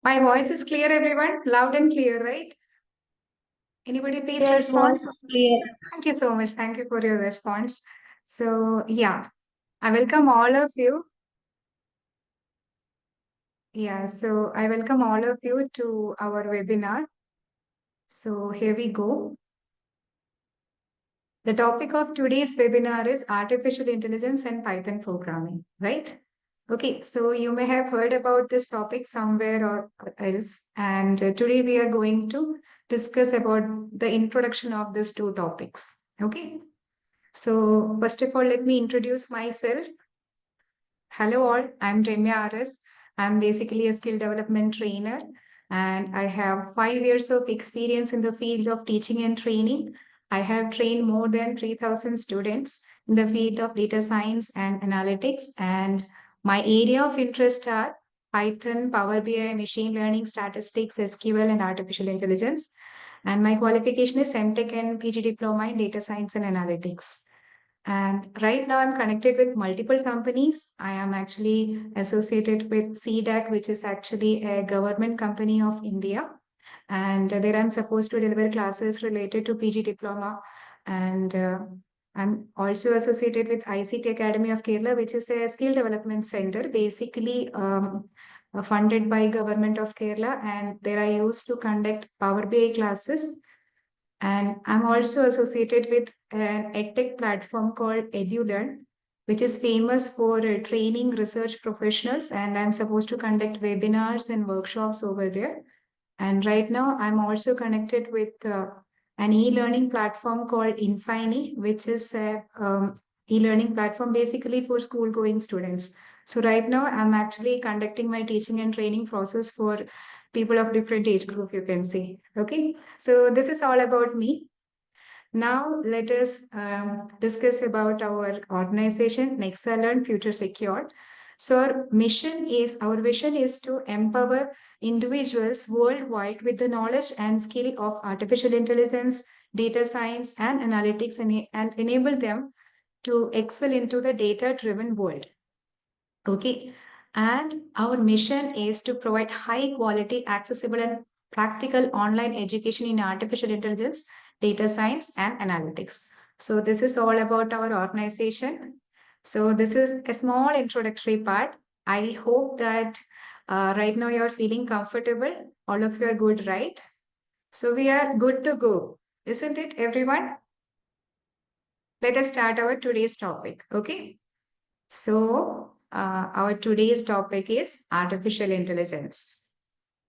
My voice is clear, everyone? Loud and clear, right? Anybody please Yes, respond? voice is clear. Thank you so much. Thank you for your response. So, yeah, I welcome all of you. Yeah, so I welcome all of you to our webinar. So, here we go. The topic of today's webinar is artificial intelligence and Python programming, right? Okay, so you may have heard about this topic somewhere or else. And today we are going to discuss about the introduction of these two topics. Okay, so first of all, let me introduce myself. Hello all, I'm Remya RS. I'm basically a skill development trainer and I have 5 years of experience in the field of teaching and training. I have trained more than 3,000 students in the field of data science and analytics, and my area of interest are Python, Power BI, machine learning, statistics, SQL, and artificial intelligence. And my qualification is MTech and PG diploma in data science and analytics. And right now, I'm connected with multiple companies. I am actually associated with CDAC, which is actually a government company of India. And there I'm supposed to deliver classes related to PG diploma. And I'm also associated with ICT Academy of Kerala, which is a skill development center, basically funded by Government of Kerala. And there I used to conduct Power BI classes, and I'm also associated with an edtech platform called EduLearn, which is famous for training research professionals. And I'm supposed to conduct webinars and workshops over there. And right now, I'm also connected with an e-learning platform called Infini, which is a e-learning platform basically for school-going students. So right now, I'm actually conducting my teaching and training process for people of different age group, you can say. Okay, so this is all about me. Now let us discuss about our organization, Nexa Learn Future Secure. So our vision is to empower individuals worldwide with the knowledge and skill of artificial intelligence, data science, and analytics, and enable them to excel into the data-driven world. Okay. And our mission is to provide high quality, accessible, and practical online education in artificial intelligence, data science, and analytics. So, this is all about our organization. So, this is a small introductory part. I hope that right now you're feeling comfortable. All of you are good, right? So, we are good to go, isn't it, everyone? Let us start our today's topic. Okay. So, our today's topic is artificial intelligence.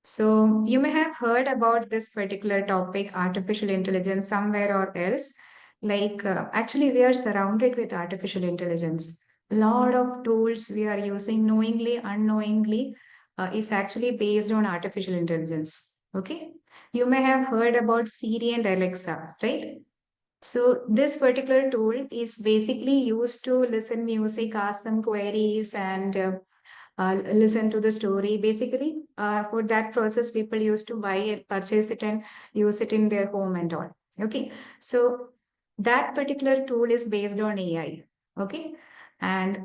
So, you may have heard about this particular topic, artificial intelligence, somewhere or else. Actually, we are surrounded with artificial intelligence. A lot of tools we are using knowingly, unknowingly, is actually based on artificial intelligence. Okay. You may have heard about Siri and Alexa, right? So this particular tool is basically used to listen music, ask some queries, and listen to the story. Basically, for that process, people used to buy it, purchase it, and use it in their home and all. Okay, so that particular tool is based on AI. Okay, and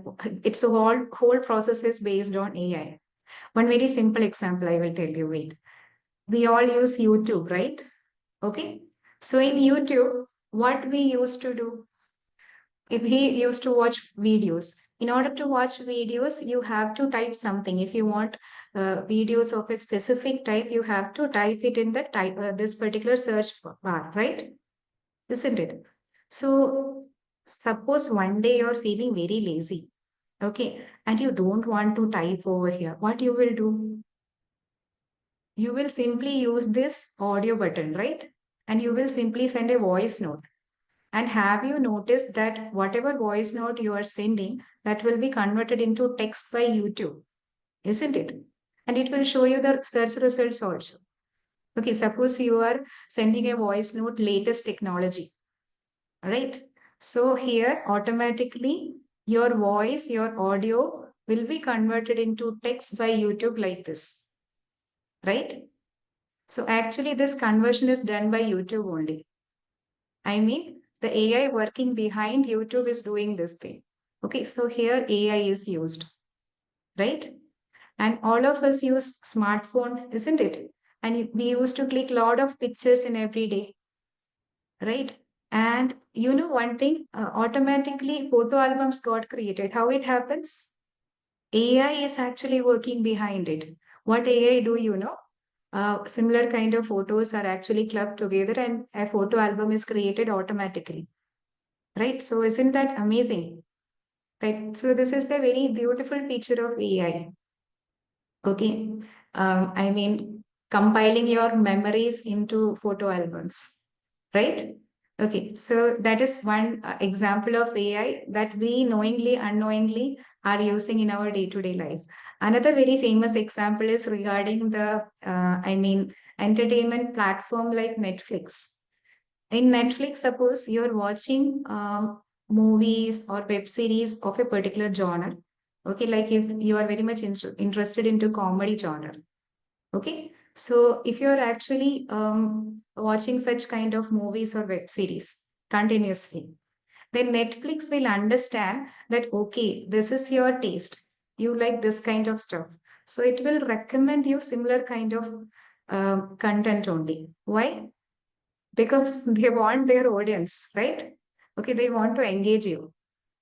it's a whole process is based on AI. One very simple example I will tell you. Wait, we all use YouTube, right? Okay. So in YouTube, what we used to do, if we used to watch videos, in order to watch videos, you have to type something. If you want videos of a specific type, you have to type it in the type this particular search bar, right? Isn't it? So suppose one day you're feeling very lazy, okay, and you don't want to type over here. What you will do? You will simply use this audio button, right? And you will simply send a voice note. And have you noticed that whatever voice note you are sending, that will be converted into text by YouTube, isn't it? And it will show you the search results also. Okay, suppose you are sending a voice note, latest technology, right? So here automatically your voice, your audio will be converted into text by YouTube like this, right? So actually this conversion is done by YouTube only. I mean, the AI working behind YouTube is doing this thing. Okay, so here AI is used, right? And all of us use smartphone, isn't it? And we used to click lot of pictures in every day, right? And you know one thing, automatically photo albums got created. How it happens? AI is actually working behind it. What AI do you know? Similar kind of photos are actually clubbed together and a photo album is created automatically, right? So isn't that amazing? Right. So this is a very beautiful feature of AI. Okay. I mean, compiling your memories into photo albums, right? Okay. So that is one example of AI that we knowingly, unknowingly are using in our day-to-day life. Another very famous example is regarding the, entertainment platform like Netflix. In Netflix, suppose you're watching movies or web series of a particular genre. Okay, like if you are very much interested into comedy genre. Okay, so if you're actually watching such kind of movies or web series continuously, then Netflix will understand that okay, this is your taste. You like this kind of stuff, so it will recommend you similar kind of content only. Why? Because they want their audience, right? Okay, they want to engage you.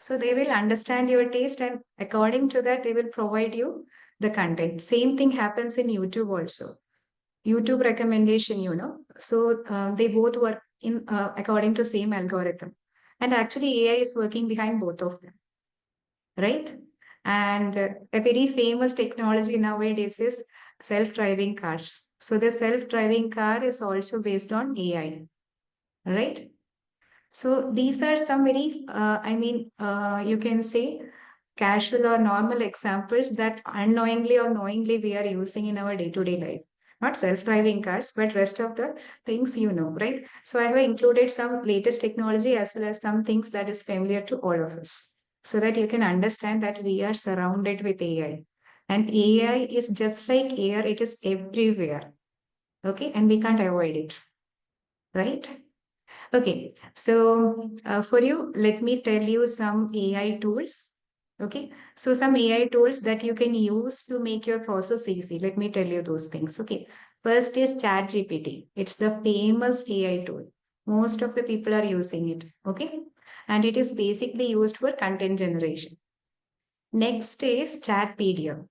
So they will understand your taste and according to that, they will provide you the content. Same thing happens in YouTube also. YouTube recommendation, you know. So they both work in according to same algorithm. And actually AI is working behind both of them, right? And a very famous technology nowadays is self-driving cars. So the self-driving car is also based on AI, right? So these are some very, you can say casual or normal examples that unknowingly or knowingly we are using in our day-to-day life. Not self-driving cars, but rest of the things you know, right? So I have included some latest technology as well as some things that is familiar to all of us so that you can understand that we are surrounded with AI. And AI is just like air, it is everywhere. Okay, and we can't avoid it, right? Okay, so for you, let me tell you some AI tools. Okay, so some AI tools that you can use to make your process easy. Let me tell you those things. Okay, first is ChatGPT. It's the famous AI tool. Most of the people are using it. Okay, and it is basically used for content generation. Next is Chatpedia.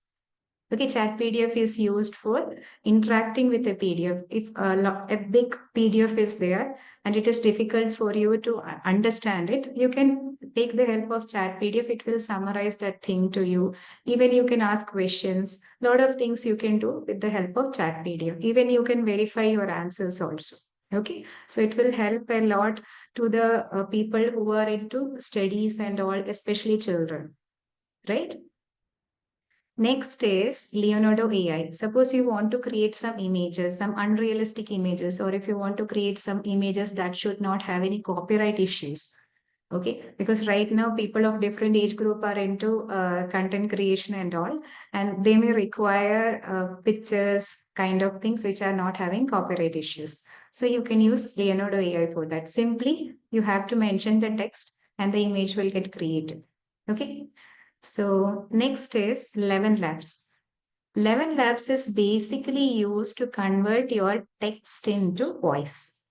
Okay, chat PDF is used for interacting with a PDF. If a big PDF is there and it is difficult for you to understand it, you can take the help of chat PDF. It will summarize that thing to you. Even you can ask questions. A lot of things you can do with the help of chat PDF. Even you can verify your answers also. Okay, so it will help a lot to the people who are into studies and all, especially children, right? Next is Leonardo AI. Suppose you want to create some images, some unrealistic images, or if you want to create some images that should not have any copyright issues. Okay, because right now people of different age group are into content creation and all, and they may require pictures, kind of things which are not having copyright issues. So you can use Leonardo AI for that. Simply, you have to mention the text and the image will get created. Okay. So next is 11 Labs. 11 Labs is basically used to convert your text into voice.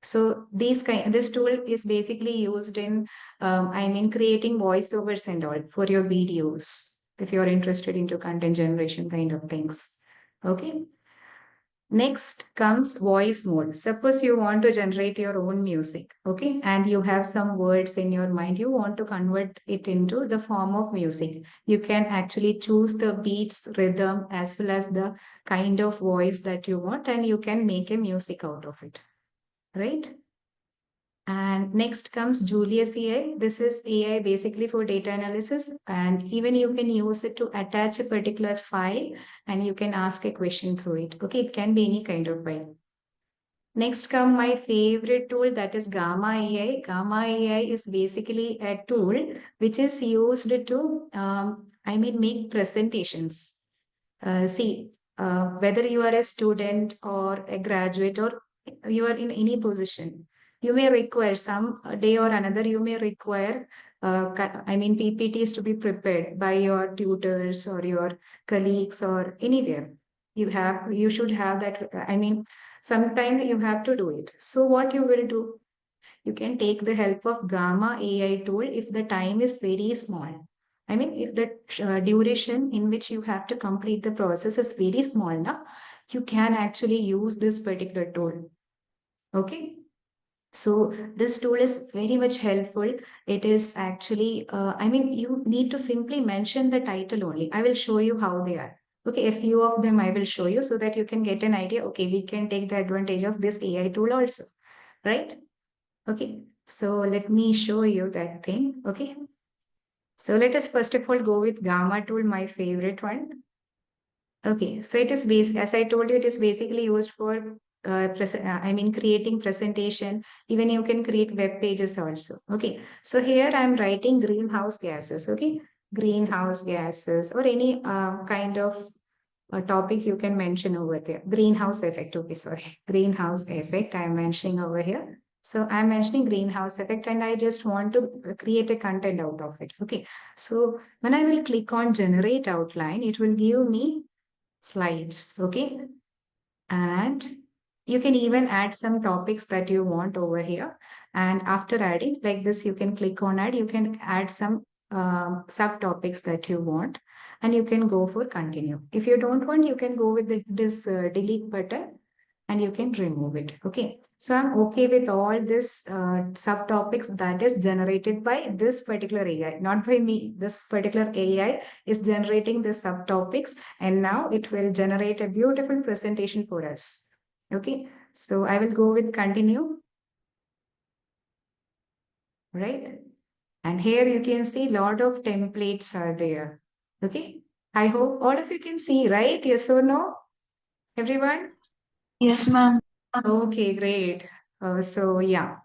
So this tool is basically used in, creating voiceovers and all for your videos. If you're interested into content generation kind of things. Okay. Next comes voice mode. Suppose you want to generate your own music, okay, and you have some words in your mind, you want to convert it into the form of music. You can actually choose the beats, rhythm, as well as the kind of voice that you want, and you can make a music out of it, right? And next comes Julius AI. This is AI basically for data analysis, and even you can use it to attach a particular file and you can ask a question through it. Okay, it can be any kind of file. Next come my favorite tool, that is Gamma AI. Gamma AI is basically a tool which is used to, make presentations. See, whether you are a student or a graduate or you are in any position, You may require some day or another, you may require, PPTs to be prepared by your tutors or your colleagues or anywhere. You should have that. Sometimes you have to do it. So what you will do? You can take the help of Gamma AI tool if the time is very small. If the duration in which you have to complete the process is very small, now you can actually use this particular tool. Okay. So this tool is very much helpful. It is actually, you need to simply mention the title only. I will show you how they are. Okay, a few of them I will show you so that you can get an idea. Okay, we can take the advantage of this AI tool also, right? Okay, so let me show you that thing. Okay, so let us first of all go with Gamma tool, my favorite one. Okay, so it is based, as I told you, it is basically used for creating presentation. Even you can create web pages also. Okay, so here I'm writing greenhouse gases. Okay, greenhouse gases or any kind of a topic you can mention over there. Greenhouse effect. Okay, sorry, greenhouse effect. I'm mentioning over here. So I'm mentioning greenhouse effect, and I just want to create a content out of it. Okay, so when I will click on generate outline, it will give me slides. Okay, and you can even add some topics that you want over here. And after adding like this, you can click on add. You can add some subtopics that you want, and you can go for continue. If you don't want, you can go with this delete button and you can remove it. Okay. So I'm okay with all this subtopics that is generated by this particular AI, not by me. This particular AI is generating the subtopics, and now it will generate a beautiful presentation for us. Okay. So I will go with continue. Right. And here you can see a lot of templates are there. Okay. I hope all of you can see, right? Yes or no? Everyone? Yes, ma'am. Okay, great. So yeah.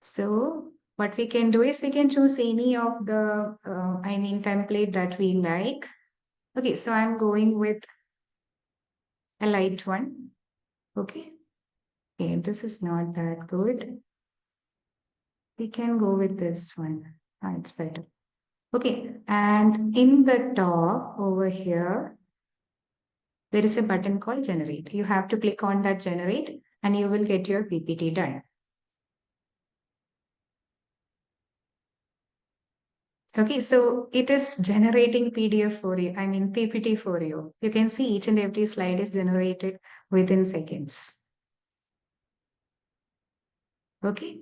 So what we can do is we can choose any of the, template that we like. Okay, so I'm going with a light one. Okay. Okay, this is not that good. We can go with this one. Ah, it's better. Okay, and in the top over here, there is a button called generate. You have to click on that generate and you will get your PPT done. Okay, so it is generating PDF for you, PPT for you. You can see each and every slide is generated within seconds. Okay,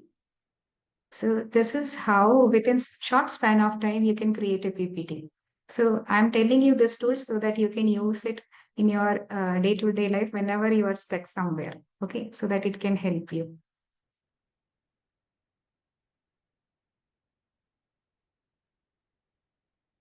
so this is how within short span of time you can create a PPT. So I'm telling you this tool so that you can use it in your day-to-day life whenever you are stuck somewhere. Okay, so that it can help you.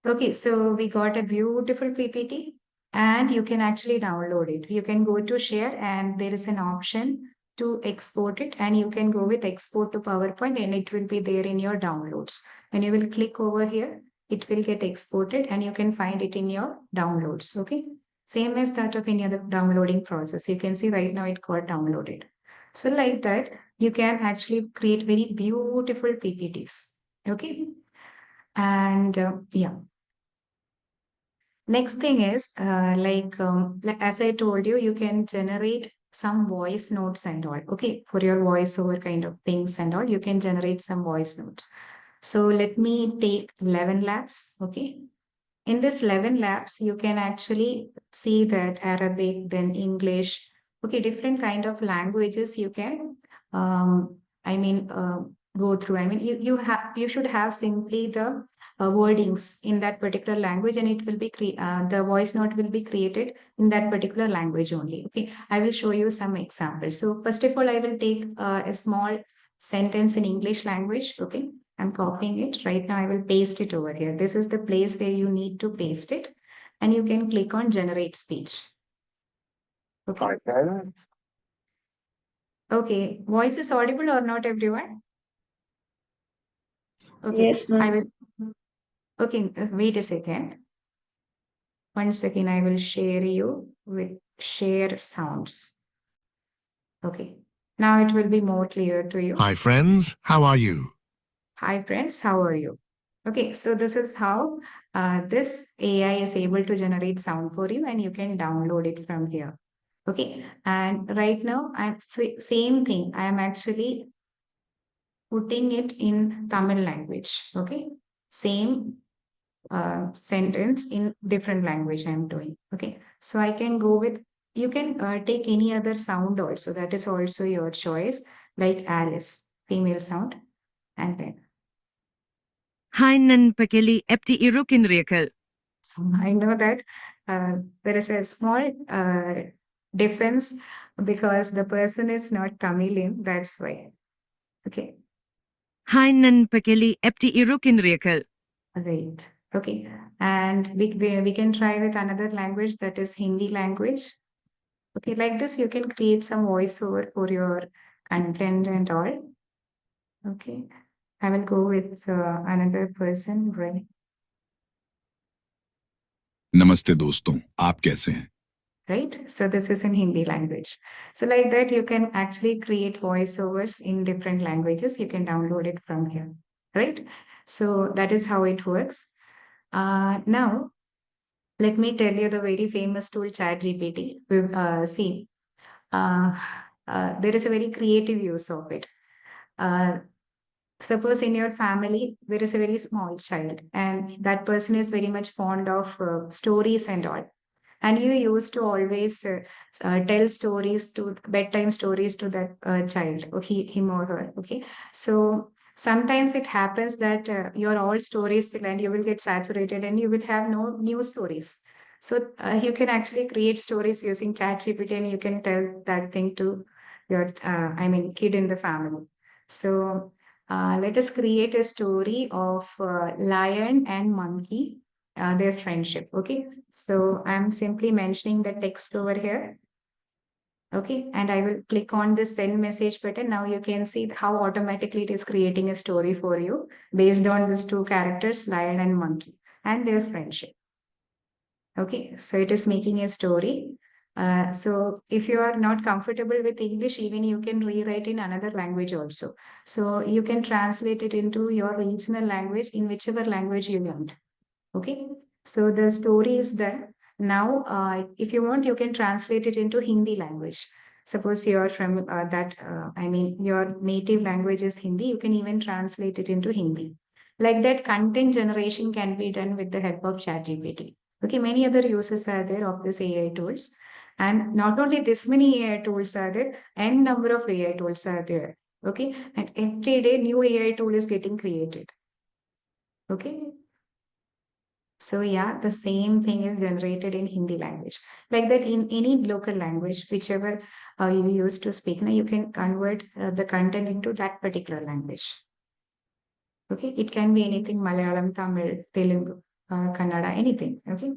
Okay, so we got a beautiful PPT and you can actually download it. You can go to share and there is an option to export it, and you can go with export to PowerPoint and it will be there in your downloads. When you will click over here, it will get exported and you can find it in your downloads. Okay, same as that of any other downloading process. You can see right now it got downloaded. So like that, you can actually create very beautiful PPTs. Okay, and yeah. Next thing is, like as I told you, you can generate some voice notes and all. Okay, for your voiceover kind of things and all, you can generate some voice notes. So let me take 11 labs. Okay, in this 11 labs, you can actually see that Arabic, then English. Okay, different kind of languages you can, um, I mean, uh, go through. You should have simply the wordings in that particular language, and it will be the voice note will be created in that particular language only. Okay, I will show you some examples. So first of all, I will take a small sentence in English language. Okay, I'm copying it right now. I will paste it over here. This is the place where you need to paste it, and you can click on generate speech. Okay. Okay. Voice is audible or not, everyone? Okay. Yes, I ma'am. will. Okay. Wait a second. 1 second. I will share you with share sounds. Okay. Now it will be more clear to you. Hi friends, how are you? Hi friends, how are you? Okay, so this is how this AI is able to generate sound for you, and you can download it from here. Okay, and right now same thing. I am actually putting it in Tamil language. Okay, same sentence in different language I'm doing. Okay, so I can go with, you can take any other sound also. That is also your choice, like Alice, female sound, and then. Hainan pakili epti irukin rekel. So I know that there is a small difference because the person is not Tamilian. That's why. Okay, Hainan pakili epti irukin rekel. right. Okay, and we can try with another language, that is Hindi language. Okay, like this, you can create some voiceover for your content and all. Okay, I will go with another person, right? नमस्ते दोस्तों, आप कैसे हैं? Right? So this is in Hindi language. So like that, you can actually create voiceovers in different languages. You can download it from here, right? So that is how it works. Now, let me tell you the very famous tool ChatGPT. See, uh, there is a very creative use of it. Suppose in your family, there is a very small child, and that person is very much fond of stories and all, and you used to always tell stories to bedtime stories to that child, or him or her. Okay, so sometimes it happens that your old stories will end, you will get saturated and you will have no new stories. So you can actually create stories using ChatGPT, and you can tell that thing to your kid in the family. So let us create a story of lion and monkey, their friendship. Okay, so I'm simply mentioning the text over here. Okay, and I will click on this send message button. Now you can see how automatically it is creating a story for you based on these two characters, lion and monkey, and their friendship. Okay, so it is making a story. So if you are not comfortable with English, even you can rewrite in another language also. So you can translate it into your regional language in whichever language you want. Okay, so the story is done. Now, if you want, you can translate it into Hindi language. Suppose you're from your native language is Hindi, you can even translate it into Hindi. Like that, content generation can be done with the help of ChatGPT. Okay, many other uses are there of this AI tools. And not only this many AI tools are there, n number of AI tools are there. Okay, and every day new AI tool is getting created. Okay, so yeah, the same thing is generated in Hindi language. Like that, in any local language, whichever you used to speak, now you can convert the content into that particular language. Okay, it can be anything: Malayalam, Tamil, Telugu, Kannada, anything. Okay,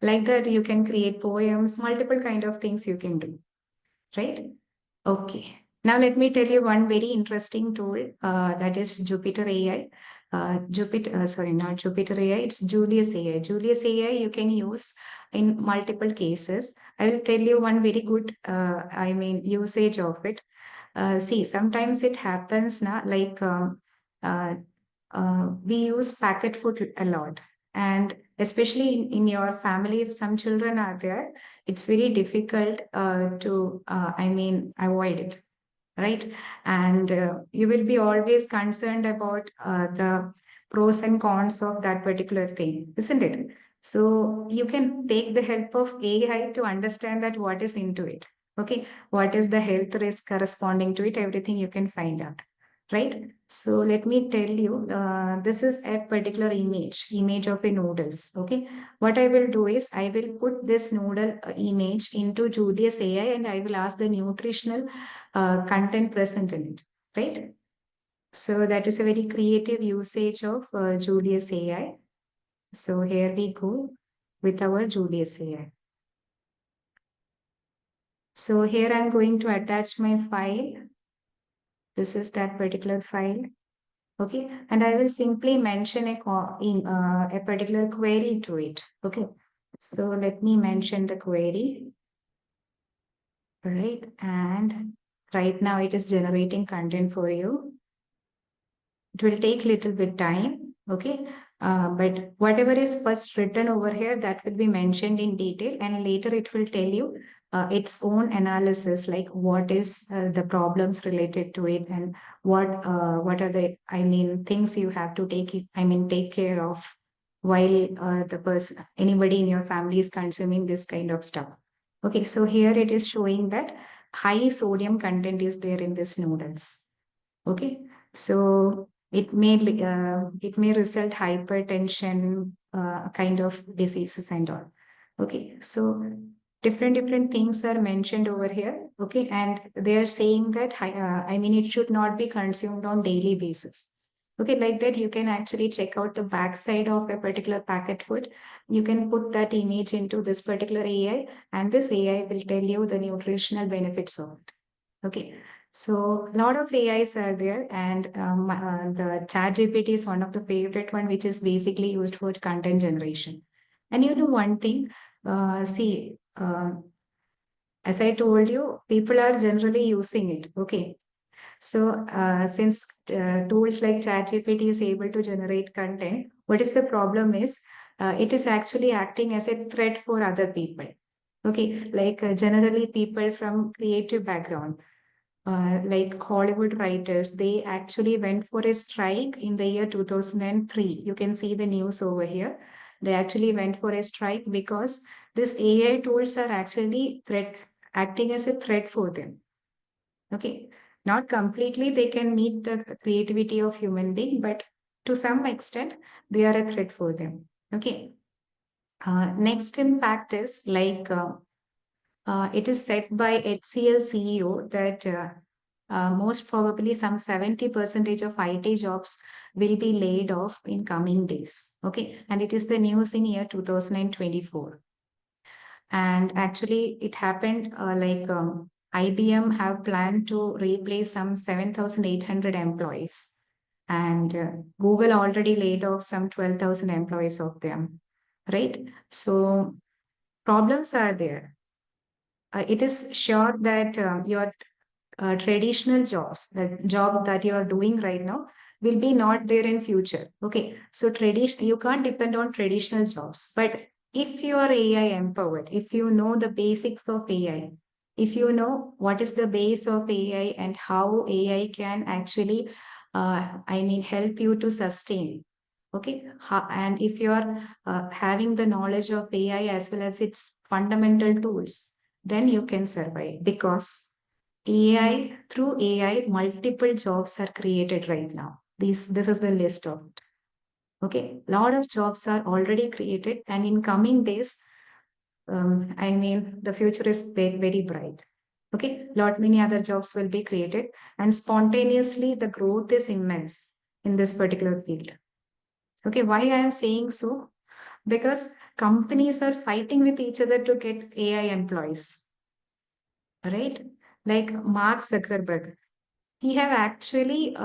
like that, you can create poems, multiple kind of things you can do. Right? Okay. Now let me tell you one very interesting tool that is Jupyter AI. Sorry, not Jupyter AI, it's Julius AI. Julius AI you can use in multiple cases. I will tell you one very good, usage of it. See, sometimes it happens now, like uh, we use packet food a lot. And especially in your family, if some children are there, it's very difficult to avoid it, right? And you will be always concerned about the pros and cons of that particular thing, isn't it? So you can take the help of AI to understand that what is into it. Okay, what is the health risk corresponding to it, everything you can find out, right? So let me tell you, this is a particular image of a noodles. Okay, what I will do is I will put this noodle image into Julius AI, and I will ask the nutritional content present in it, right? So that is a very creative usage of Julius AI. So here we go with our Julius AI. So here I'm going to attach my file. This is that particular file. Okay, and I will simply mention a particular query to it. Okay, so let me mention the query. Right, and Right now it is generating content for you. It will take little bit time, okay? But whatever is first written over here, that will be mentioned in detail, and later it will tell you its own analysis, like what is the problems related to it, and what are the, I mean, things you have to take care of while the person, anybody in your family is consuming this kind of stuff. Okay, so here it is showing that high sodium content is there in this noodles. Okay, so it may result hypertension kind of diseases and all. Okay, so different things are mentioned over here. Okay, and they are saying that I mean, it should not be consumed on daily basis. Okay, like that you can actually check out the backside of a particular packet food. You can put that image into this particular AI, and this AI will tell you the nutritional benefits of it. Okay, so a lot of AIs are there, and the ChatGPT is one of the favorite one, which is basically used for content generation. And you know one thing, as I told you, people are generally using it. Okay, so since tools like ChatGPT is able to generate content, what is the problem is it is actually acting as a threat for other people. Okay, like generally people from creative background, like Hollywood writers, they actually went for a strike in the year 2003. You can see the news over here. They actually went for a strike because these AI tools are actually acting as a threat for them. Okay, not completely they can meet the creativity of human being, but to some extent they are a threat for them. Okay. Next impact is like it is said by HCL CEO that most probably some 70% of IT jobs will be laid off in coming days. Okay. And it is the news in year 2024. And actually it happened IBM have planned to replace some 7,800 employees. And Google already laid off some 12,000 employees of them. Right. So problems are there. It is sure that your traditional jobs, the job that you are doing right now, will be not there in future. Okay, so tradition, you can't depend on traditional jobs. But if you are AI empowered, if you know the basics of AI, if you know what is the base of AI and how AI can actually, help you to sustain. Okay, and if you are having the knowledge of AI as well as its fundamental tools, then you can survive, because through AI, multiple jobs are created right now. This is the list of it. Okay, a lot of jobs are already created, and in coming days, the future is very bright. Okay, lot many other jobs will be created, and spontaneously the growth is immense in this particular field. Okay, why I am saying so? Because companies are fighting with each other to get AI employees, right? Like Mark Zuckerberg, he have actually,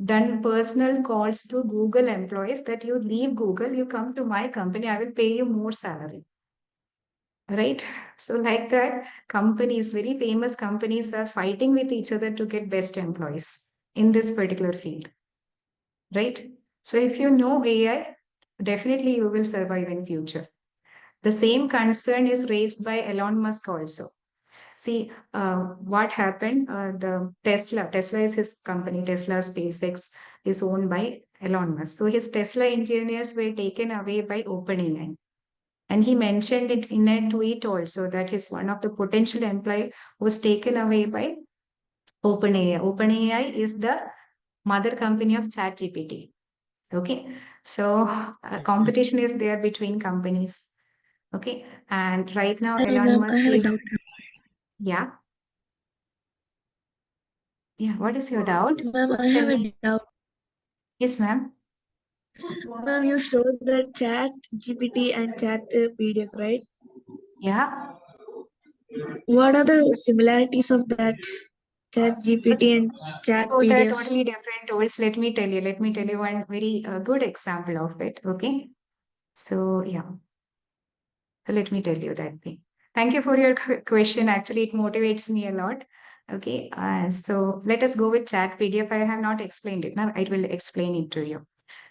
done personal calls to Google employees that you leave Google, you come to my company, I will pay you more salary. Right? So like that, companies, very famous companies are fighting with each other to get best employees in this particular field. Right? So if you know AI, definitely you will survive in future. The same concern is raised by Elon Musk also. See, what happened? The Tesla is his company. Tesla SpaceX is owned by Elon Musk. So his Tesla engineers were taken away by OpenAI. And he mentioned it in a tweet also that his one of the potential employee was taken away by OpenAI. OpenAI is the mother company of ChatGPT. Okay, so competition is there between companies. Okay, and right now Hi, Elon ma'am. I Musk have a is, doubt. yeah. Yeah, what is your doubt? Ma'am, I Tell have a me. doubt. Yes, ma'am. Ma'am, you showed the chat GPT and chat PDF, right? Yeah. What are the similarities of that chat GPT and chat Both are PDF? totally different tools. Let me tell you. Let me tell you one very good example of it. Okay. So yeah. So let me tell you that thing. Thank you for your question. Actually, it motivates me a lot. Okay, so let us go with chat PDF. I have not explained it. Now I will explain it to you.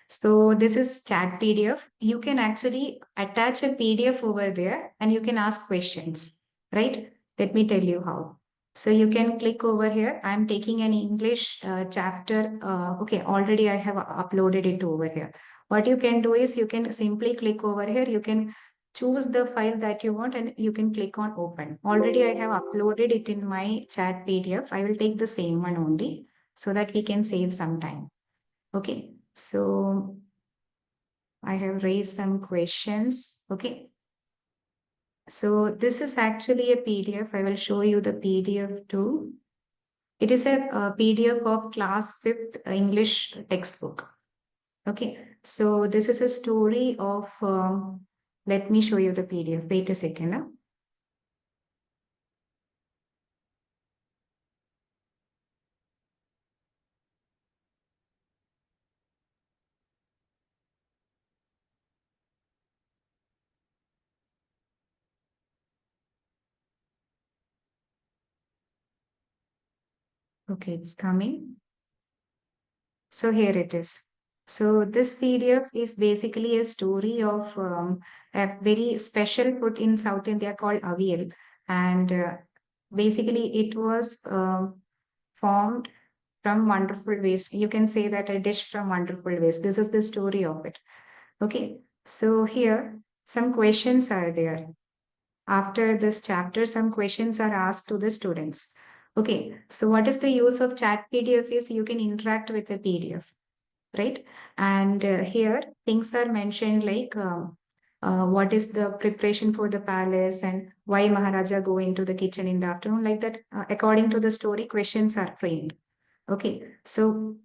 So this is chat PDF. You can actually attach a PDF over there and you can ask questions, right? Let me tell you how. So you can click over here. I'm taking an English chapter. Okay, already I have uploaded it over here. What you can do is you can simply click over here. You can choose the file that you want and you can click on open. Already I have uploaded it in my chat PDF. I will take the same one only so that we can save some time. Okay, so I have raised some questions. Okay, so this is actually a PDF. I will show you the PDF too. It is a PDF of class 5th English textbook. Okay, so this is a story of, let me show you the PDF. Wait a second. Huh? Okay, it's coming. So here it is. So this PDF is basically a story of a very special food in South India called avial. And basically it was formed from wonderful waste. You can say that a dish from wonderful waste. This is the story of it. Okay. So here some questions are there. After this chapter, some questions are asked to the students. Okay, so what is the use of chat PDF is you can interact with the PDF, right? And here things are mentioned like what is the preparation for the palace and why Maharaja go into the kitchen in the afternoon, like that. According to the story, questions are framed. Okay, so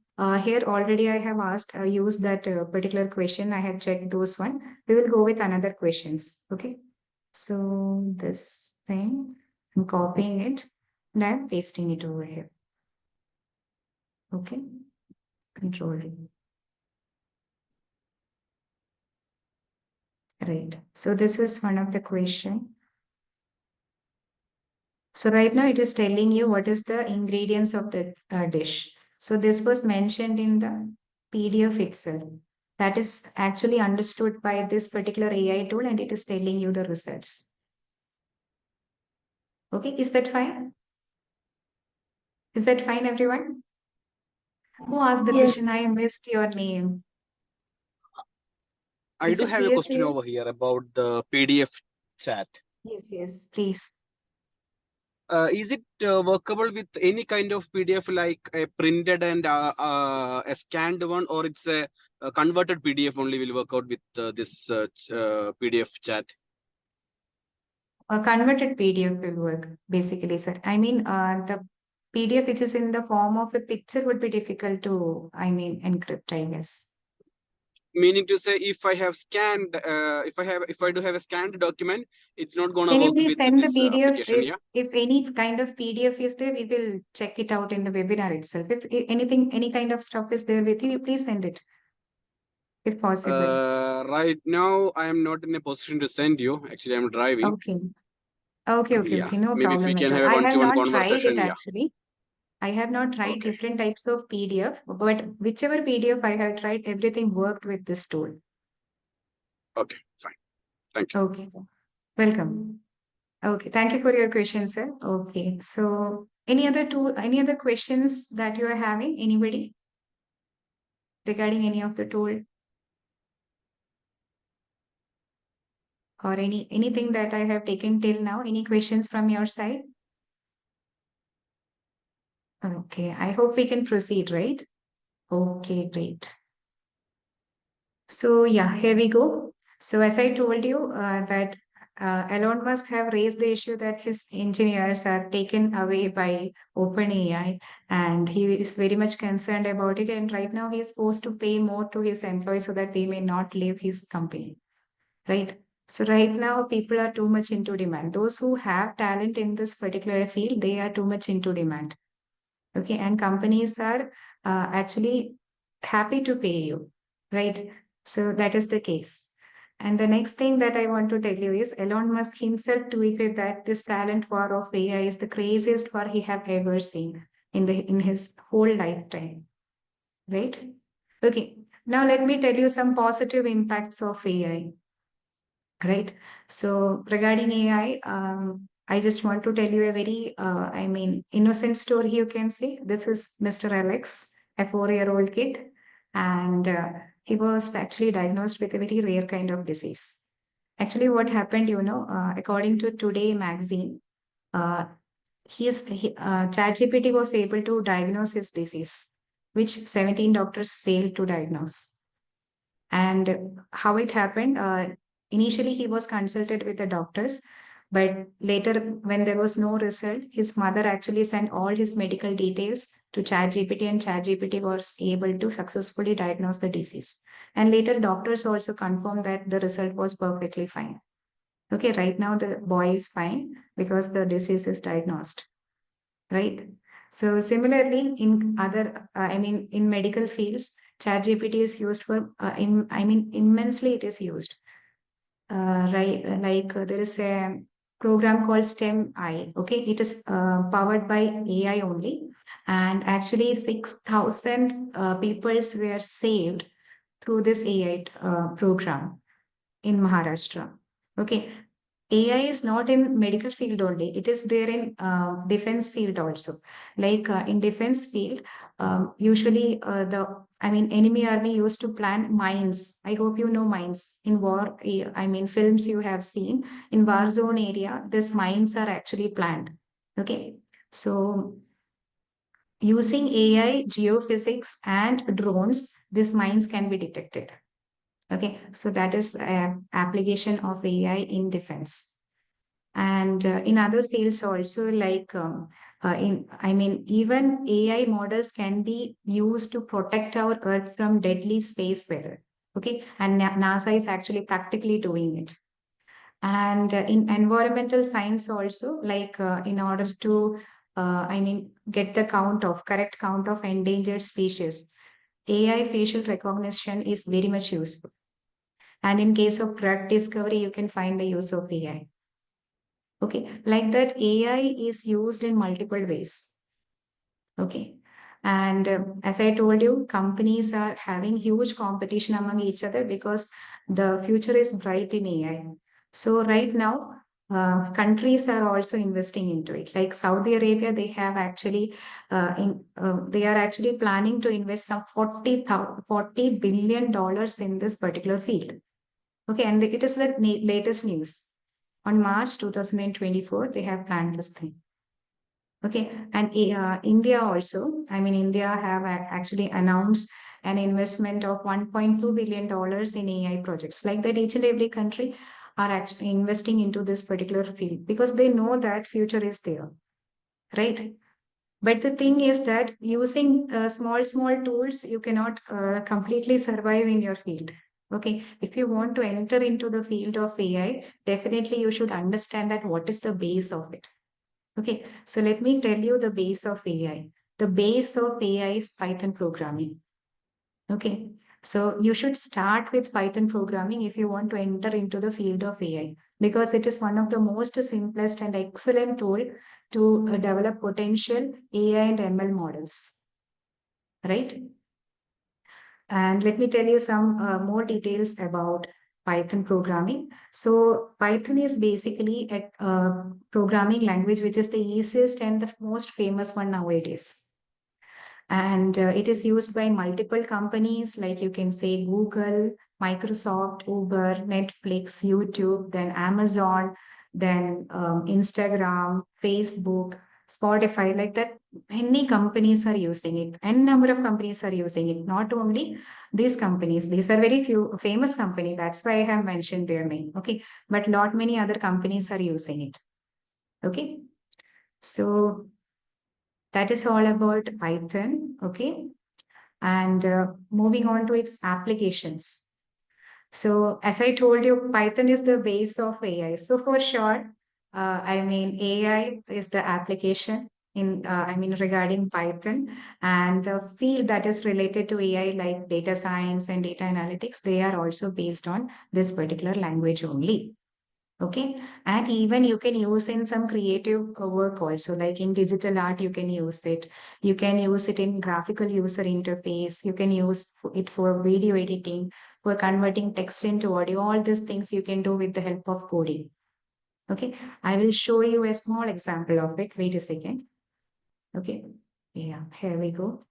here already I have asked, use that particular question. I have checked those one. We will go with another questions. Okay. So this thing, I'm copying it and I'm pasting it over here. Okay, Control V. Right. So this is one of the question. So right now it is telling you what is the ingredients of the dish. So this was mentioned in the PDF itself. That is actually understood by this particular AI tool and it is telling you the results. Okay, is that fine? Is that fine, everyone? Who asked the Yes. question? I missed your name. I Is do it have a clear to question you? over here about the PDF chat. Yes, please. Is it workable with any kind of PDF, like a printed and a scanned one, or it's a converted PDF only will work out with this PDF chat? A converted PDF will work, basically, sir. I mean, the PDF which is in the form of a picture would be difficult to, encrypt, I guess. Meaning to say, if I have scanned, if I do have a scanned document, it's not gonna Can you work please with send the this PDF? application. Yeah. If any kind of PDF is there, we will check it out in the webinar itself. If anything, any kind of stuff is there with you, please send it, if possible. Right now, I am not in a position to send you. Actually, I'm driving. Okay. Yeah. No Maybe if we problem at can all. have a I have one-to-one not tried it conversation. Yeah. actually. I have not tried Okay. different types of PDF, but whichever PDF I have tried, everything worked with this tool. Okay. Fine. Thank you. Okay. Welcome. Okay. Thank you for your question, sir. Okay. So any other questions that you are having? Anybody regarding any of the tool? Or anything that I have taken till now? Any questions from your side? Okay. I hope we can proceed, right? Okay, great. So yeah, here we go. So as I told you that Elon Musk have raised the issue that his engineers are taken away by OpenAI, and he is very much concerned about it. And right now he is forced to pay more to his employees so that they may not leave his company, right? So right now people are too much into demand. Those who have talent in this particular field, they are too much into demand. Okay, and companies are actually happy to pay you, right? So that is the case. And the next thing that I want to tell you is Elon Musk himself tweeted that this talent war of AI is the craziest war he have ever seen in his whole lifetime. Right? Okay. Now let me tell you some positive impacts of AI. Right. So regarding AI, I just want to tell you a very, innocent story. You can say this is Mr. Alex, a 4-year-old kid, and he was actually diagnosed with a very rare kind of disease. Actually, what happened, according to Today magazine, uh, ChatGPT was able to diagnose his disease, which 17 doctors failed to diagnose. And how it happened, initially he was consulted with the doctors, but later when there was no result, his mother actually sent all his medical details to ChatGPT, and ChatGPT was able to successfully diagnose the disease. And later doctors also confirmed that the result was perfectly fine. Okay, right now the boy is fine because the disease is diagnosed, right? So similarly, in other, in medical fields, ChatGPT is used for, immensely it is used. Right, there is a program called STEM I. Okay, it is powered by AI only, and actually 6,000 peoples were saved through this AI program in Maharashtra. Okay, AI is not in medical field only; it is there in defense field also. In defense field, usually enemy army used to plant mines. I hope you know mines in war. Films you have seen in war zone area. These mines are actually planned. Okay, so using AI, geophysics, and drones, these mines can be detected. Okay, so that is an application of AI in defense. And in other fields also, even AI models can be used to protect our Earth from deadly space weather. Okay, and NASA is actually practically doing it. And in environmental science also, in order to, get the correct count of endangered species, AI facial recognition is very much useful. And in case of drug discovery, you can find the use of AI. Okay, like that, AI is used in multiple ways. Okay, and as I told you, companies are having huge competition among each other because the future is bright in AI. So right now, countries are also investing into it. Like Saudi Arabia, they have actually, they are actually planning to invest some $40 billion in this particular field. Okay, and it is the latest news. On March 2024, they have planned this thing. Okay, and India also, India have actually announced an investment of $1.2 billion in AI projects. Like that, each and every country are actually investing into this particular field because they know that future is there, right? But the thing is that using small tools, you cannot completely survive in your field. Okay, if you want to enter into the field of AI, definitely you should understand that what is the base of it. Okay, so let me tell you the base of AI. The base of AI is Python programming. Okay, so you should start with Python programming if you want to enter into the field of AI because it is one of the most simplest and excellent tool to develop potential AI and ML models. Right? And let me tell you some more details about Python programming. So Python is basically a programming language which is the easiest and the most famous one nowadays. And it is used by multiple companies like you can say Google, Microsoft, Uber, Netflix, YouTube, then Amazon, then Instagram, Facebook, Spotify, like that. Many companies are using it. N number of companies are using it. Not only these companies, these are very few famous companies. That's why I have mentioned their name. Okay, but not many other companies are using it. Okay, so that is all about Python. Okay, and moving on to its applications. So as I told you, Python is the base of AI. So for short, AI is the application regarding Python, and the field that is related to AI, like data science and data analytics, they are also based on this particular language only. Okay, and even you can use in some creative work also, like in digital art, you can use it. You can use it in graphical user interface. You can use it for video editing, for converting text into audio. All these things you can do with the help of coding. Okay, I will show you a small example of it. Wait a second. Okay, yeah, here we go.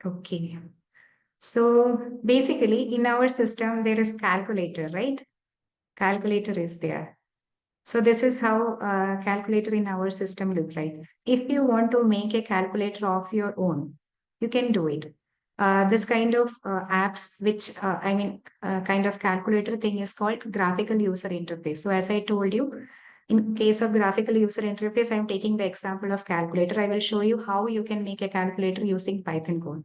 Okay. So basically in our system, there is calculator, right? Calculator is there. So this is how calculator in our system looks like. If you want to make a calculator of your own, you can do it. This kind of apps, which kind of calculator thing is called graphical user interface. So as I told you, in case of graphical user interface, I'm taking the example of calculator. I will show you how you can make a calculator using Python code.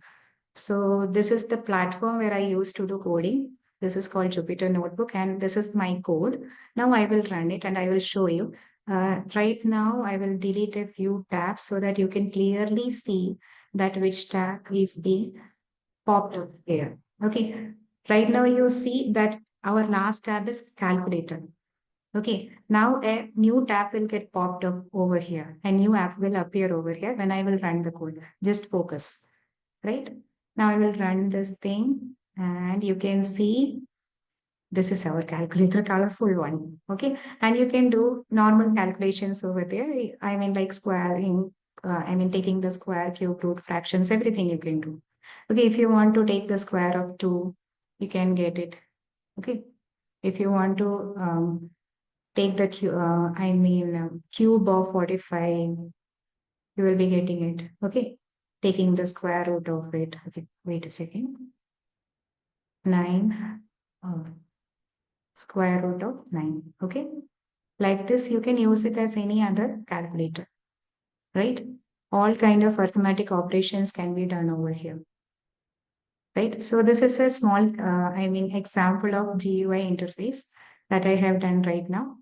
So this is the platform where I used to do coding. This is called Jupyter Notebook, and this is my code. Now I will run it and I will show you. Right now, I will delete a few tabs so that you can clearly see that which tab is the popped up here. Okay. Right now, you see that our last tab is calculator. Okay. Now a new tab will get popped up over here. A new app will appear over here when I will run the code. Just focus. Right. Now I will run this thing and you can see this is our calculator, colorful one. Okay. And you can do normal calculations over there. I mean, like squaring, taking the square, cube, root, fractions, everything you can do. Okay. If you want to take the square of 2, you can get it. Okay. If you want to take the cube of 45, you will be getting it. Okay. Taking the square root of it. Okay, wait a second. 9, square root of 9. Okay, like this, you can use it as any other calculator, right? All kind of arithmetic operations can be done over here, right? So this is a small, example of GUI interface that I have done right now.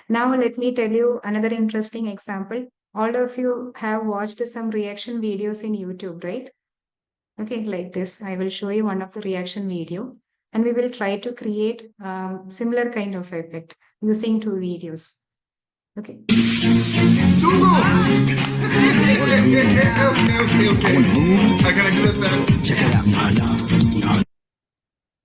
Now let me tell you another interesting example. All of you have watched some reaction videos in YouTube, right? Okay, like this. I will show you one of the reaction video and we will try to create similar kind of effect using 2 videos. Okay. I can accept that. Check it out.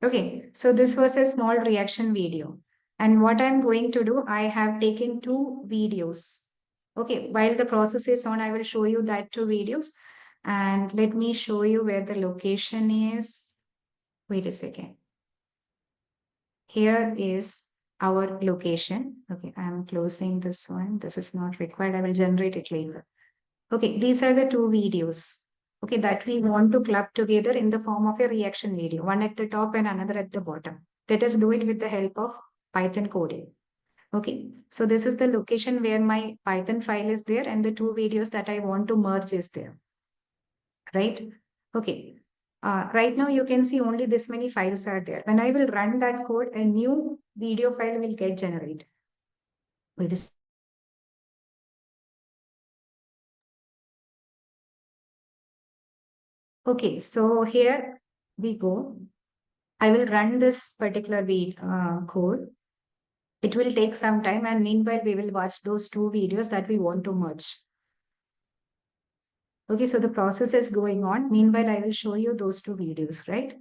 Okay, so this was a small reaction video. And what I'm going to do, I have taken 2 videos. Okay, while the process is on, I will show you that 2 videos. And let me show you where the location is. Wait a second. Here is our location. Okay, I'm closing this one. This is not required. I will generate it later. Okay, these are the 2 videos. Okay, that we want to club together in the form of a reaction video. One at the top and another at the bottom. Let us do it with the help of Python coding. Okay, so this is the location where my Python file is there and the 2 videos that I want to merge is there. Right? Okay. Right now you can see only this many files are there. When I will run that code, a new video file will get generated. Wait a second. Okay, so here we go. I will run this particular code. It will take some time and meanwhile we will watch those 2 videos that we want to merge. Okay, so the process is going on. Meanwhile, I will show you those 2 videos, right?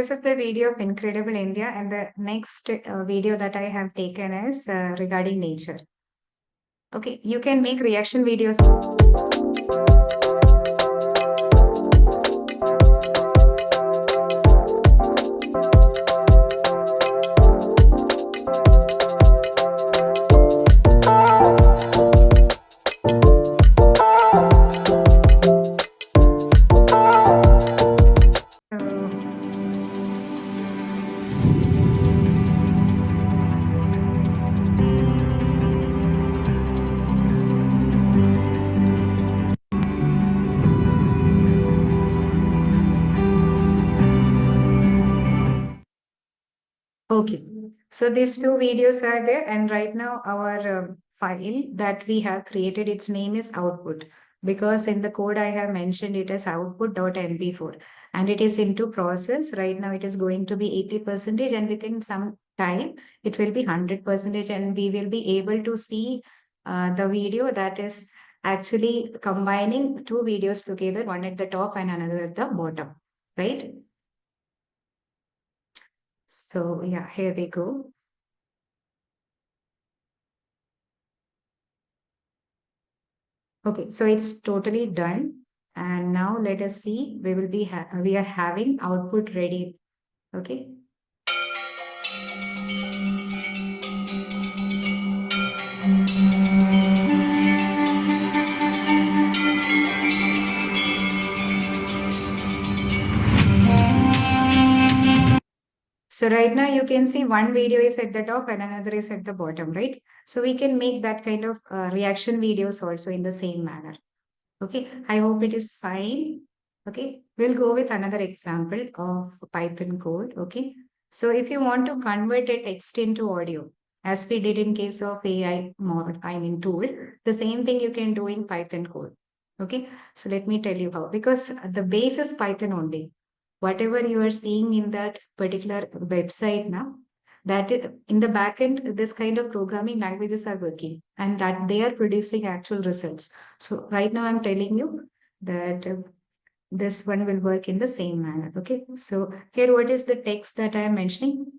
this is the video of Incredible India, and the next video that I have taken is regarding nature. Okay, you can make reaction videos. Okay, so these two videos are there, and right now our file that we have created, its name is output, because in the code I have mentioned it as output.mp4, and it is into process. Right now it is going to be 80%, and within some time it will be 100%, and we will be able to see the video that is actually combining two videos together, one at the top and another at the bottom, right? So yeah, here we go. Okay, so it's totally done. And now let us see, we are having output ready. Okay. So right now you can see one video is at the top and another is at the bottom, right? So we can make that kind of reaction videos also in the same manner. Okay, I hope it is fine. Okay, we'll go with another example of Python code. Okay, so if you want to convert a text into audio, as we did in case of AI tool, the same thing you can do in Python code. Okay, so let me tell you how, because the base is Python only. Whatever you are seeing in that particular website now, that is in the backend, this kind of programming languages are working, and that they are producing actual results. So right now I'm telling you that this one will work in the same manner. Okay. So here, what is the text that I am mentioning?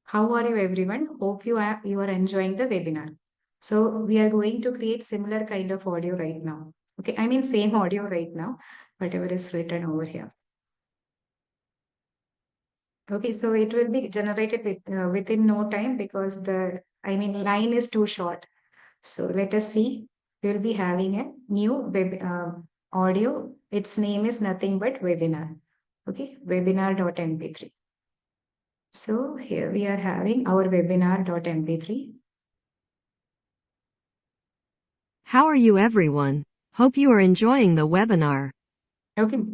How are you, everyone? Hope you are enjoying the webinar. So we are going to create similar kind of audio right now. Okay. I mean, same audio right now, whatever is written over here. Okay, so it will be generated within no time, because line is too short. So let us see. We'll be having a new web audio. Its name is nothing but webinar. Okay, webinar.mp3. So here we are having our webinar.mp3. How are you, everyone? Hope you are enjoying the webinar. Okay,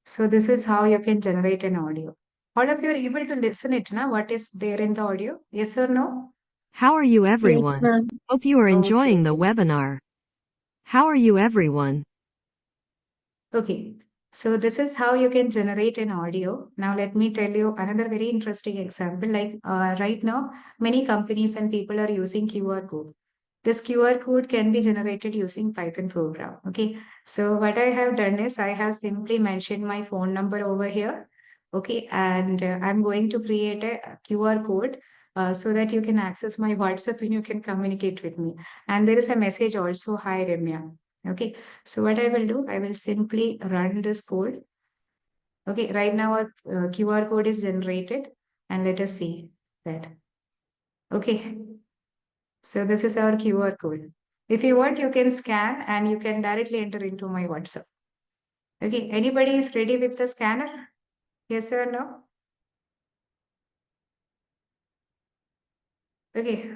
so this is how you can generate an audio. All of you are able to listen it now. What is there in the audio? Yes or no? How are you, Yes, everyone? ma'am. Hope you are enjoying the Okay. webinar. How are you, everyone? Okay, so this is how you can generate an audio. Now let me tell you another very interesting example. Like right now, many companies and people are using QR code. This QR code can be generated using Python program. Okay, so what I have done is I have simply mentioned my phone number over here. Okay, and I'm going to create a QR code so that you can access my WhatsApp and you can communicate with me. And there is a message also, hi Ramya. Okay, so what I will do, I will simply run this code. Okay, right now our QR code is generated, and let us see that. Okay, so this is our QR code. If you want, you can scan and you can directly enter into my WhatsApp. Okay, anybody is ready with the scanner? Yes or no? Okay,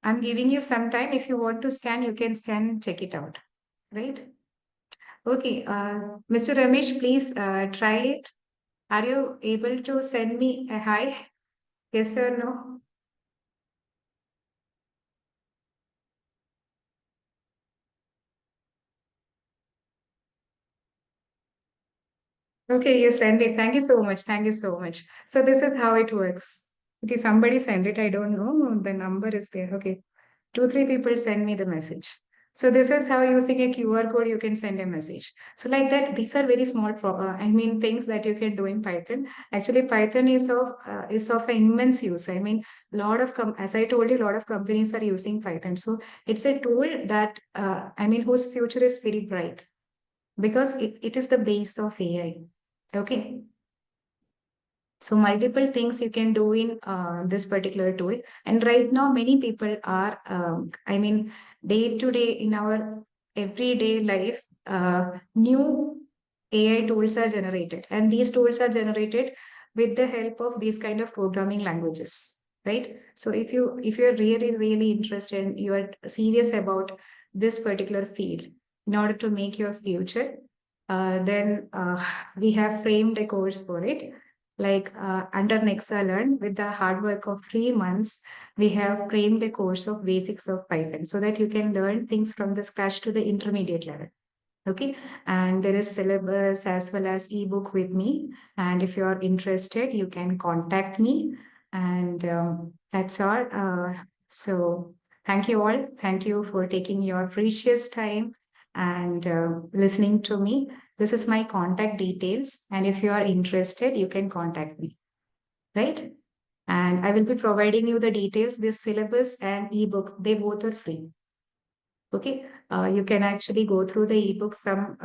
I'm giving you some time. If you want to scan, you can scan, check it out, right? Okay, Mr. Ramesh, please try it. Are you able to send me a hi? Yes or no? Okay, you send it. Thank you so much. Thank you so much. So this is how it works. Okay, somebody send it. I don't know. The number is there. Okay. 2, 3 people send me the message. So this is how using a QR code you can send a message. So like that, these are very small, things that you can do in Python. Actually, Python is of immense use. I mean, as I told you, a lot of companies are using Python. So it's a tool that whose future is very bright because it is the base of AI. Okay. So multiple things you can do in this particular tool. And right now, many people are, day to day in our everyday life, new AI tools are generated. And these tools are generated with the help of these kind of programming languages, right? So if you're really, really interested and you are serious about this particular field in order to make your future, then we have framed a course for it like under Nexa Learn, with the hard work of 3 months, we have framed a course of basics of Python so that you can learn things from the scratch to the intermediate level. Okay. And there is syllabus as well as ebook with me. And if you are interested, you can contact me. And that's all. So thank you all. Thank you for taking your precious time and listening to me. This is my contact details. And if you are interested, you can contact me, right? And I will be providing you the details. This syllabus and ebook, they both are free. Okay, you can actually go through the ebook, some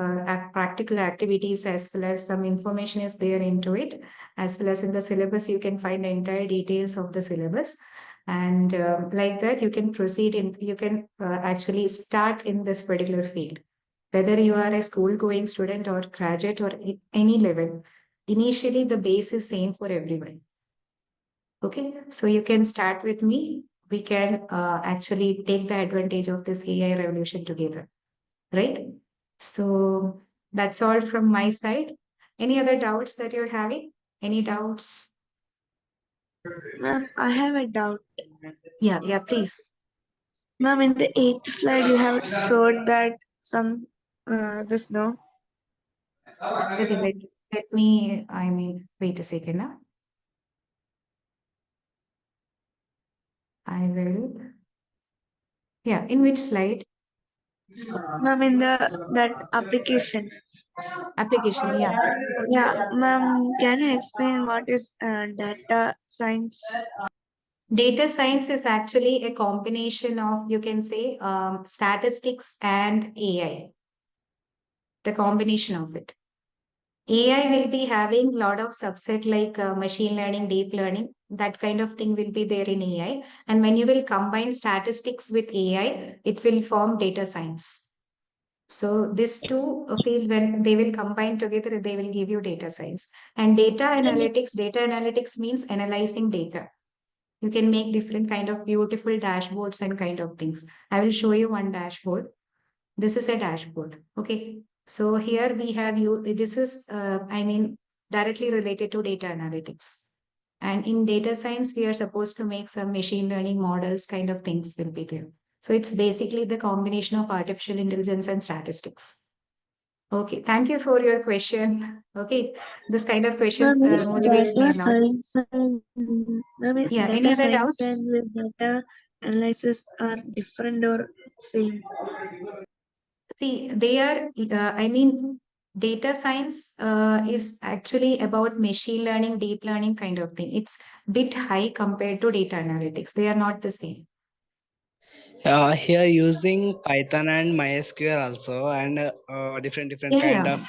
practical activities as well as some information is there into it, as well as in the syllabus, you can find the entire details of the syllabus. And like that, you can proceed in, you can actually start in this particular field. Whether you are a school going student or graduate or any level, initially the base is same for everyone. Okay, so you can start with me. We can actually take the advantage of this AI revolution together, right? So that's all from my side. Any other doubts that you're having? Any doubts? Ma'am, I have a doubt. Yeah, please. Ma'am, in the 8th slide, you have showed that some this no. Okay, let me, wait a second now. I will. Yeah, in which slide? Ma'am, in that application. Application, yeah. Yeah, ma'am, can you explain what is data science? Data science is actually a combination of, you can say, statistics and AI, the combination of it. AI will be having a lot of subset like machine learning, deep learning, that kind of thing will be there in AI. And when you will combine statistics with AI, it will form data science. So these two field, when they will combine together, they will give you data science. And data analytics means analyzing data. You can make different kind of beautiful dashboards and kind of things. I will show you one dashboard. This is a dashboard. Okay. So here we have this is, directly related to data analytics. And in data science, we are supposed to make some machine learning models kind of things will be there. So it's basically the combination of artificial intelligence and statistics. Okay, thank you for your question. Okay, this kind of questions Ma'am, is motivates me data a lot. science and ma'am, is Yeah, any data other science doubts? and with data analysis are different or same? See, they are, data science is actually about machine learning, deep learning kind of thing. It's bit high compared to data analytics. They are not the same. Here using Python and MySQL also, and different Yeah, kind yeah. of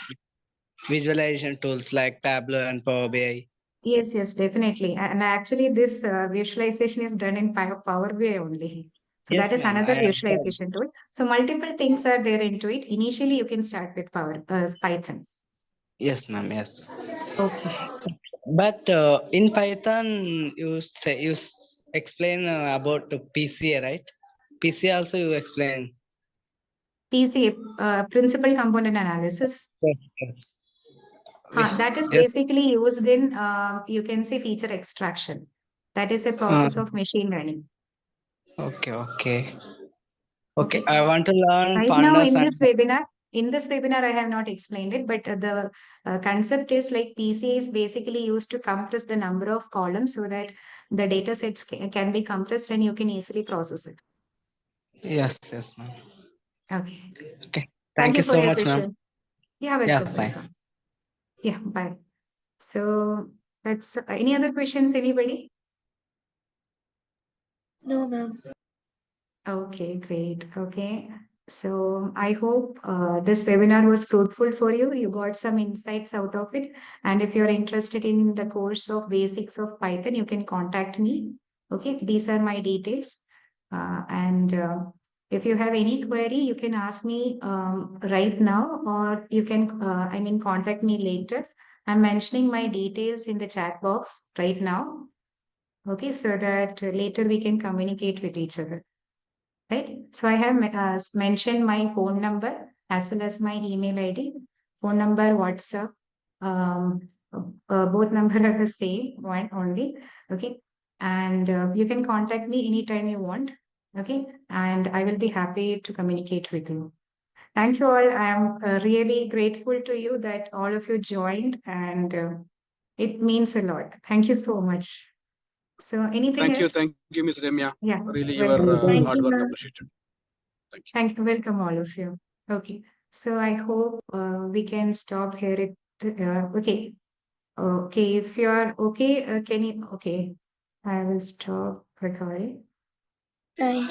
visualization tools like Tableau and Power BI. Yes, definitely. And actually, this visualization is done in Power BI only. So that Yes, is ma'am. I another have heard. visualization tool. So multiple things are there into it. Initially, you can start with Python. Yes, ma'am. Yes. Okay. But in Python, explain about the PCA, right? PCA also you explain. PCA, Principal Component Analysis. Yes. That is Yes. basically used in, you can say, feature extraction. That is a process of machine learning. Okay. Okay. I want to learn Right now pandas and in this webinar, I have not explained it, but the concept is like PCA is basically used to compress the number of columns so that the data sets can be compressed and you can easily process it. yes, ma'am. Okay. Okay. Thank you you for so your much, ma'am. question. Yeah, Yeah, welcome, fine. welcome. Yeah, bye. So that's any other questions, anybody? No, ma'am. Okay, great. Okay. So I hope this webinar was fruitful for you. You got some insights out of it. And if you're interested in the course of basics of Python, you can contact me. Okay, these are my details. And if you have any query, you can ask me right now, or you can, contact me later. I'm mentioning my details in the chat box right now. Okay, so that later we can communicate with each other. Right. So I have mentioned my phone number as well as my email ID. Phone number, WhatsApp. Both number are the same one only. Okay. And you can contact me anytime you want. Okay. And I will be happy to communicate with you. Thank you all. I am really grateful to you that all of you joined, and it means a lot. Thank you so much. So anything Thank else? you, Ms. Ramya. Yeah. Really, your Welcome. Thank hard you, work ma'am. appreciated. Thank you. Thank you. Welcome, all of you. Okay. So I hope we can stop here. Okay. Okay. If you are okay, can you? Okay. I will stop recording. Thank